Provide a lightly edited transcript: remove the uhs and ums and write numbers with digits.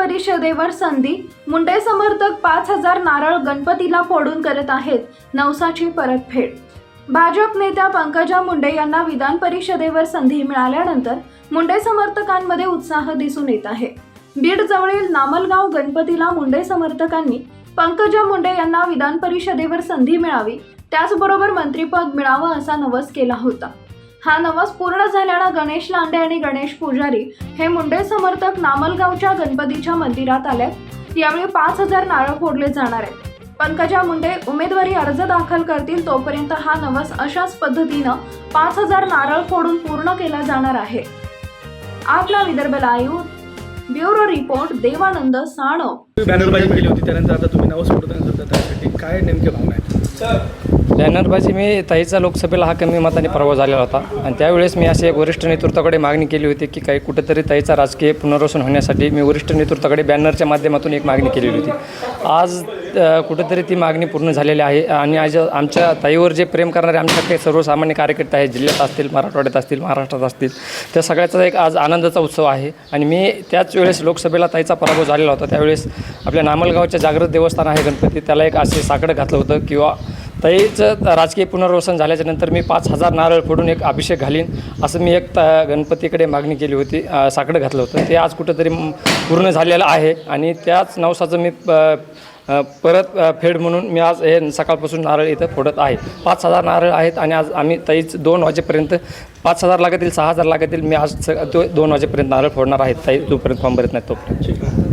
परिषदेवर संधी, मुंडे समर्थक 5,000 नारळ गणपतीला फोडून करत आहेत नवसाची परतफेड। भाजप नेत्या पंकजा मुंडे यांना विधान परिषदेवर संधी मिळाल्यानंतर मुंडे समर्थकांमध्ये उत्साह दिसून येत आहे। बीड जवळील नामलगाव गणपतीला मुंडे समर्थकांनी पंकजा मुंडे यांना विधान परिषदेवर संधी मिळावी, त्याचबरोबर मंत्रिपद मिळावं असा नवस केला होता। हा नवस पूर्ण झाल्यानं गणेश लांडे आणि गणेश पुजारी हे मुंडे समर्थक नामलगावच्या गणपतीच्या मंदिरात आले। यावेळी 5,000 नारळ फोडले जाणार आहेत। पंकजा मुंडे उमेदवारी अर्ज दाखल करतील तोपर्यंत हा नवस अशाच पद्धतीनं 5,000 नारळ फोडून पूर्ण केला जाणार आहे। आपला Vidarbha live bureau report Devanand Sanav. बॅनरबाजी केली होती, त्यानंतर आता तुम्ही नवस फोडताना त्यासाठी काय नेमके भावना आहे? बॅनरबाजी मी ताईचा लोकसभेला हा कमी मताने पराभव झालेला होता आणि त्यावेळेस मी असे एक वरिष्ठ नेतृत्वाकडे मागणी केली होती की काही कुठेतरी ताईचा राजकीय पुनर्वसन होण्यासाठी मी वरिष्ठ नेतृत्वाकडे बॅनरच्या माध्यमातून एक मागणी केलेली होती। आज कुठेतरी ती मागणी पूर्ण झालेली आहे आणि आज आमच्या ताईवर जे प्रेम करणारे आमच्याकडे सर्वसामान्य कार्यकर्ते आहेत, जिल्ह्यात असतील, मराठवाड्यात असतील, महाराष्ट्रात असतील, त्या सगळ्याचा एक आज आनंदाचा उत्सव आहे। आणि मी त्याच वेळेस लोकसभेला ताईचा पराभव झालेला होता, त्यावेळेस आपल्या नामलगावच्या जागृत देवस्थान आहे गणपती, त्याला एक असे साकडं घातलं होतं किंवा ताईचं राजकीय पुनर्वसन झाल्याच्या नंतर मी 5,000 नारळ फोडून एक अभिषेक घालीन असं मी एक गणपतीकडे मागणी केली होती, साकडं घातलं होतं। ते आज कुठंतरी पूर्ण झालेलं आहे आणि त्याच नवसाचं मी परत फेड म्हणून मी आज हे सकाळपासून नारळ इथं फोडत आहे। 5,000 नारळ आहेत आणि आज आम्ही ताईच 2 वाजेपर्यंत 5,000 लागतील, 6,000 लागतील, मी आज 2 वाजेपर्यंत नारळ फोडणार आहेत ताई, जोपर्यंत फॉर्म भरत नाही तोपर्यंत।